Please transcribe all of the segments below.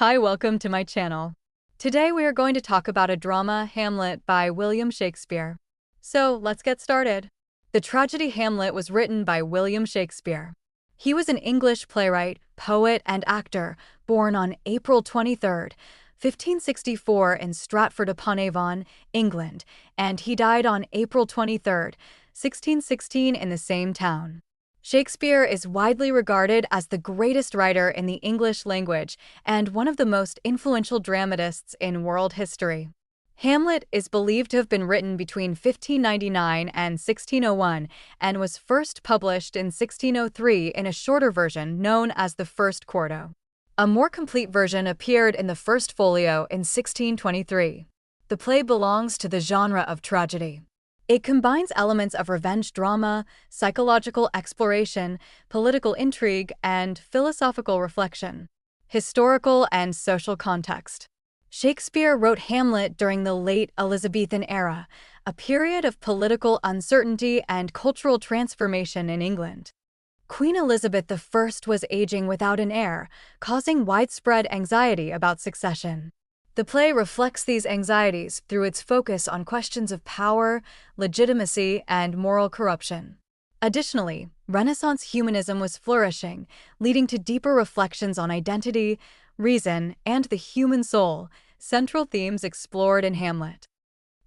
Hi, welcome to my channel. Today we are going to talk about a drama, Hamlet, by William Shakespeare. So let's get started. The tragedy Hamlet was written by William Shakespeare. He was an English playwright, poet, and actor, born on April 23, 1564 in Stratford-upon-Avon, England, and he died on April 23, 1616 in the same town. Shakespeare is widely regarded as the greatest writer in the English language and one of the most influential dramatists in world history. Hamlet is believed to have been written between 1599 and 1601 and was first published in 1603 in a shorter version known as the First Quarto. A more complete version appeared in the First Folio in 1623. The play belongs to the genre of tragedy. It combines elements of revenge drama, psychological exploration, political intrigue, and philosophical reflection. Historical and social context. Shakespeare wrote Hamlet during the late Elizabethan era, a period of political uncertainty and cultural transformation in England. Queen Elizabeth I was aging without an heir, causing widespread anxiety about succession. The play reflects these anxieties through its focus on questions of power, legitimacy, and moral corruption. Additionally, Renaissance humanism was flourishing, leading to deeper reflections on identity, reason, and the human soul, central themes explored in Hamlet.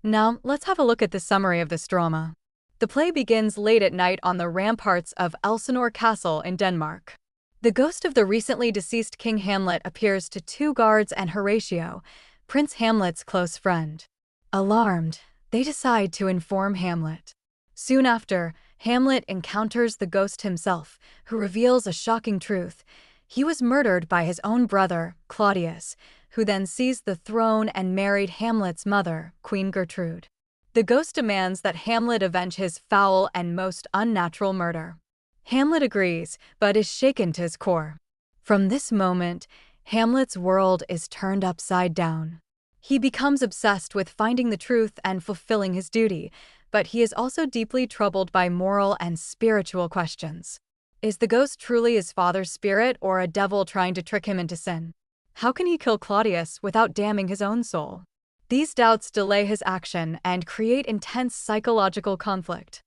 Now, let's have a look at the summary of this drama. The play begins late at night on the ramparts of Elsinore Castle in Denmark. The ghost of the recently deceased King Hamlet appears to two guards and Horatio, Prince Hamlet's close friend. Alarmed, they decide to inform Hamlet. Soon after, Hamlet encounters the ghost himself, who reveals a shocking truth. He was murdered by his own brother, Claudius, who then seized the throne and married Hamlet's mother, Queen Gertrude. The ghost demands that Hamlet avenge his foul and most unnatural murder. Hamlet agrees, but is shaken to his core. From this moment, Hamlet's world is turned upside down. He becomes obsessed with finding the truth and fulfilling his duty, but he is also deeply troubled by moral and spiritual questions. Is the ghost truly his father's spirit or a devil trying to trick him into sin? How can he kill Claudius without damning his own soul? These doubts delay his action and create intense psychological conflict.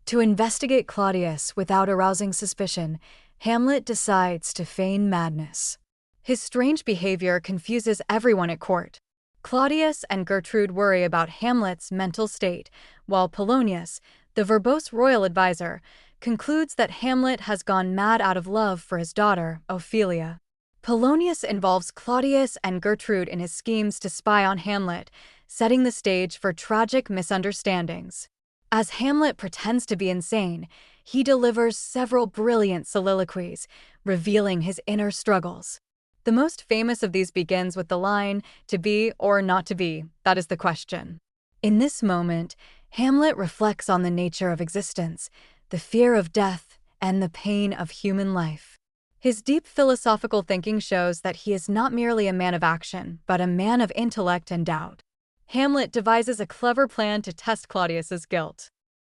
To investigate Claudius without arousing suspicion, Hamlet decides to feign madness. His strange behavior confuses everyone at court. Claudius and Gertrude worry about Hamlet's mental state, while Polonius, the verbose royal advisor, concludes that Hamlet has gone mad out of love for his daughter, Ophelia. Polonius involves Claudius and Gertrude in his schemes to spy on Hamlet, setting the stage for tragic misunderstandings. As Hamlet pretends to be insane, he delivers several brilliant soliloquies, revealing his inner struggles. The most famous of these begins with the line, "To be or not to be, that is the question." In this moment, Hamlet reflects on the nature of existence, the fear of death, and the pain of human life. His deep philosophical thinking shows that he is not merely a man of action, but a man of intellect and doubt. Hamlet devises a clever plan to test Claudius's guilt.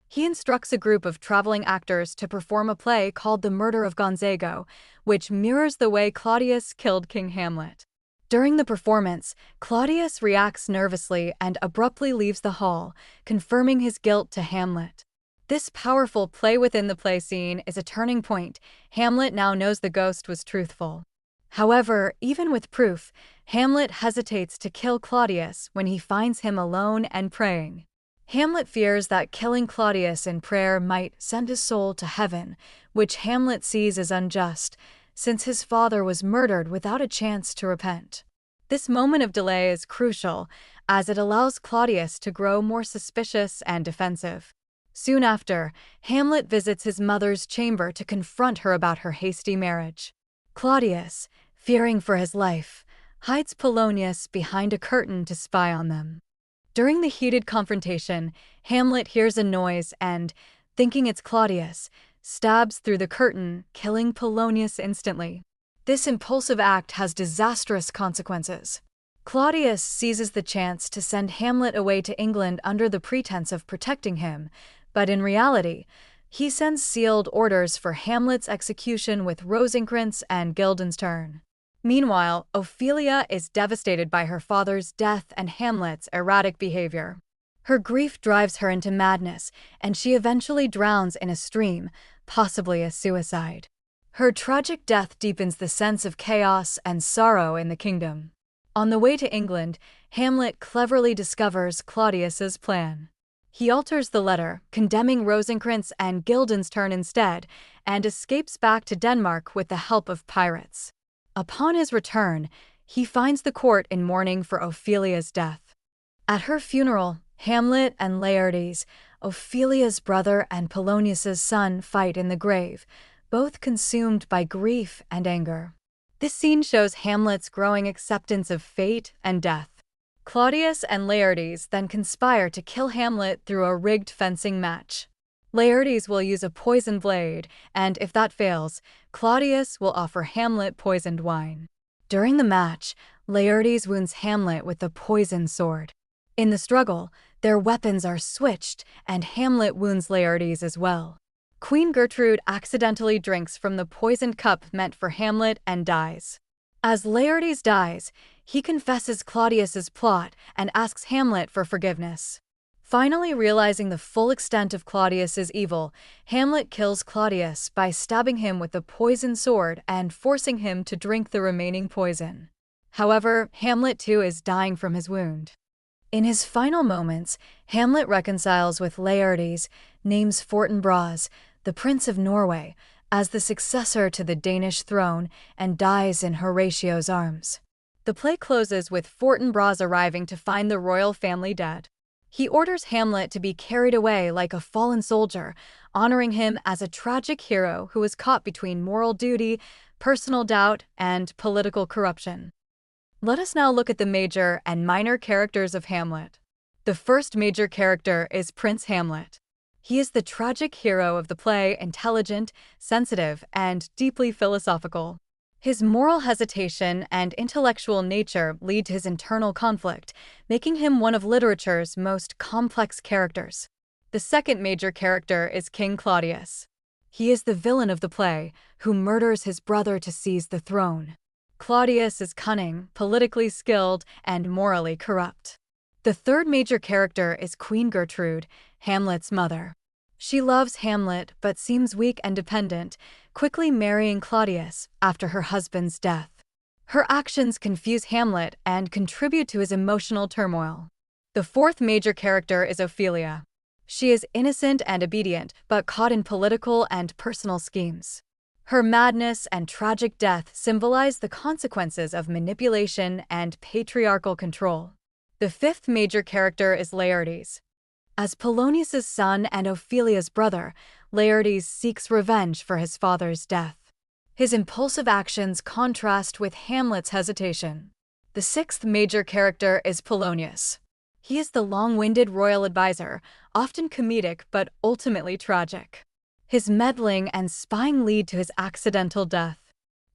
He instructs a group of traveling actors to perform a play called The Murder of Gonzago, which mirrors the way Claudius killed King Hamlet. During the performance, Claudius reacts nervously and abruptly leaves the hall, confirming his guilt to Hamlet. This powerful play-within-the-play scene is a turning point. Hamlet now knows the ghost was truthful. However, even with proof, Hamlet hesitates to kill Claudius when he finds him alone and praying. Hamlet fears that killing Claudius in prayer might send his soul to heaven, which Hamlet sees as unjust, since his father was murdered without a chance to repent. This moment of delay is crucial, as it allows Claudius to grow more suspicious and defensive. Soon after, Hamlet visits his mother's chamber to confront her about her hasty marriage. Claudius, fearing for his life, hides Polonius behind a curtain to spy on them. During the heated confrontation, Hamlet hears a noise and, thinking it's Claudius, stabs through the curtain, killing Polonius instantly. This impulsive act has disastrous consequences. Claudius seizes the chance to send Hamlet away to England under the pretense of protecting him, but in reality, he sends sealed orders for Hamlet's execution with Rosencrantz and Guildenstern. Meanwhile, Ophelia is devastated by her father's death and Hamlet's erratic behavior. Her grief drives her into madness, and she eventually drowns in a stream, possibly a suicide. Her tragic death deepens the sense of chaos and sorrow in the kingdom. On the way to England, Hamlet cleverly discovers Claudius's plan. He alters the letter, condemning Rosencrantz and Guildenstern instead, and escapes back to Denmark with the help of pirates. Upon his return, he finds the court in mourning for Ophelia's death. At her funeral, Hamlet and Laertes, Ophelia's brother and Polonius's son, fight in the grave, both consumed by grief and anger. This scene shows Hamlet's growing acceptance of fate and death. Claudius and Laertes then conspire to kill Hamlet through a rigged fencing match. Laertes will use a poisoned blade, and if that fails, Claudius will offer Hamlet poisoned wine. During the match, Laertes wounds Hamlet with a poisoned sword. In the struggle, their weapons are switched, and Hamlet wounds Laertes as well. Queen Gertrude accidentally drinks from the poisoned cup meant for Hamlet and dies. As Laertes dies, he confesses Claudius's plot and asks Hamlet for forgiveness. Finally realizing the full extent of Claudius's evil, Hamlet kills Claudius by stabbing him with a poisoned sword and forcing him to drink the remaining poison. However, Hamlet too is dying from his wound. In his final moments, Hamlet reconciles with Laertes, names Fortinbras, the Prince of Norway, as the successor to the Danish throne, and dies in Horatio's arms. The play closes with Fortinbras arriving to find the royal family dead. He orders Hamlet to be carried away like a fallen soldier, honoring him as a tragic hero who was caught between moral duty, personal doubt, and political corruption. Let us now look at the major and minor characters of Hamlet. The first major character is Prince Hamlet. He is the tragic hero of the play, intelligent, sensitive, and deeply philosophical. His moral hesitation and intellectual nature lead to his internal conflict, making him one of literature's most complex characters. The second major character is King Claudius. He is the villain of the play, who murders his brother to seize the throne. Claudius is cunning, politically skilled, and morally corrupt. The third major character is Queen Gertrude, Hamlet's mother. She loves Hamlet but seems weak and dependent, quickly marrying Claudius after her husband's death. Her actions confuse Hamlet and contribute to his emotional turmoil. The fourth major character is Ophelia. She is innocent and obedient, but caught in political and personal schemes. Her madness and tragic death symbolize the consequences of manipulation and patriarchal control. The fifth major character is Laertes. As Polonius's son and Ophelia's brother, Laertes seeks revenge for his father's death. His impulsive actions contrast with Hamlet's hesitation. The sixth major character is Polonius. He is the long-winded royal advisor, often comedic but ultimately tragic. His meddling and spying lead to his accidental death.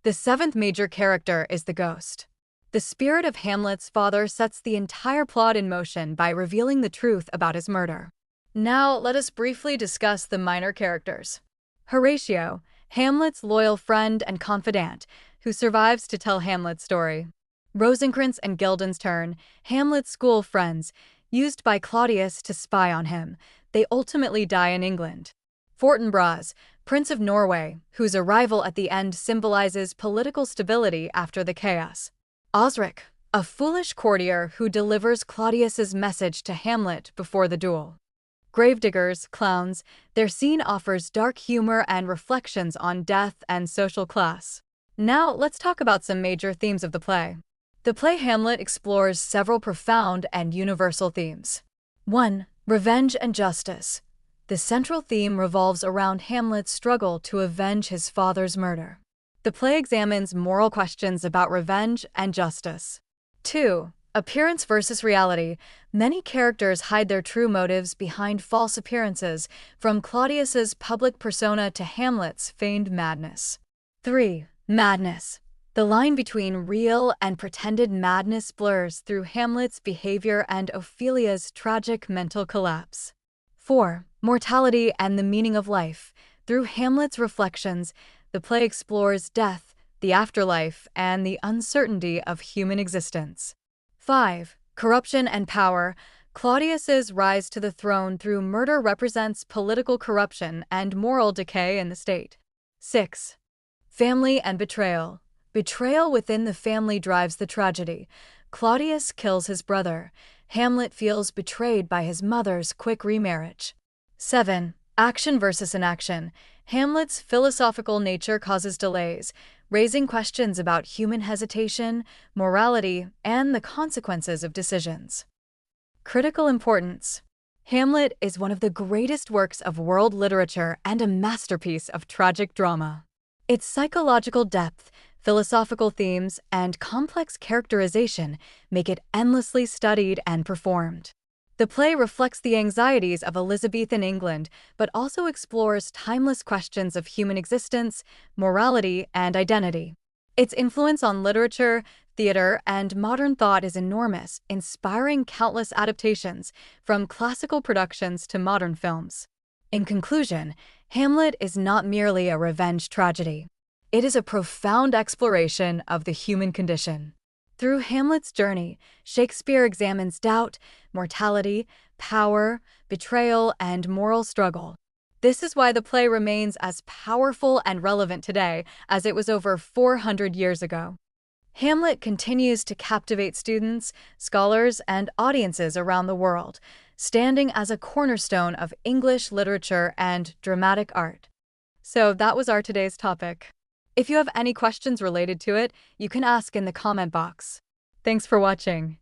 The seventh major character is the ghost. The spirit of Hamlet's father sets the entire plot in motion by revealing the truth about his murder. Now, let us briefly discuss the minor characters. Horatio, Hamlet's loyal friend and confidant, who survives to tell Hamlet's story. Rosencrantz and Guildenstern, Hamlet's school friends, used by Claudius to spy on him. They ultimately die in England. Fortinbras, Prince of Norway, whose arrival at the end symbolizes political stability after the chaos. Osric, a foolish courtier who delivers Claudius's message to Hamlet before the duel. Gravediggers, clowns, their scene offers dark humor and reflections on death and social class. Now, let's talk about some major themes of the play. The play Hamlet explores several profound and universal themes. 1. Revenge and justice. The central theme revolves around Hamlet's struggle to avenge his father's murder. The play examines moral questions about revenge and justice. 2. Appearance versus reality. Many characters hide their true motives behind false appearances, from Claudius's public persona to Hamlet's feigned madness. 3. Madness. The line between real and pretended madness blurs through Hamlet's behavior and Ophelia's tragic mental collapse. 4. Mortality and the meaning of life. Through Hamlet's reflections, the play explores death, the afterlife, and the uncertainty of human existence. 5. Corruption and power. Claudius's rise to the throne through murder represents political corruption and moral decay in the state. 6. Family and betrayal. Betrayal within the family drives the tragedy. Claudius kills his brother. Hamlet feels betrayed by his mother's quick remarriage. 7. Action versus inaction. Hamlet's philosophical nature causes delays, raising questions about human hesitation, morality, and the consequences of decisions. Critical importance. Hamlet is one of the greatest works of world literature and a masterpiece of tragic drama. Its psychological depth, philosophical themes, and complex characterization make it endlessly studied and performed. The play reflects the anxieties of Elizabethan England, but also explores timeless questions of human existence, morality, and identity. Its influence on literature, theater, and modern thought is enormous, inspiring countless adaptations, from classical productions to modern films. In conclusion, Hamlet is not merely a revenge tragedy. It is a profound exploration of the human condition. Through Hamlet's journey, Shakespeare examines doubt, mortality, power, betrayal, and moral struggle. This is why the play remains as powerful and relevant today as it was over 400 years ago. Hamlet continues to captivate students, scholars, and audiences around the world, standing as a cornerstone of English literature and dramatic art. So that was our today's topic. If you have any questions related to it, you can ask in the comment box. Thanks for watching.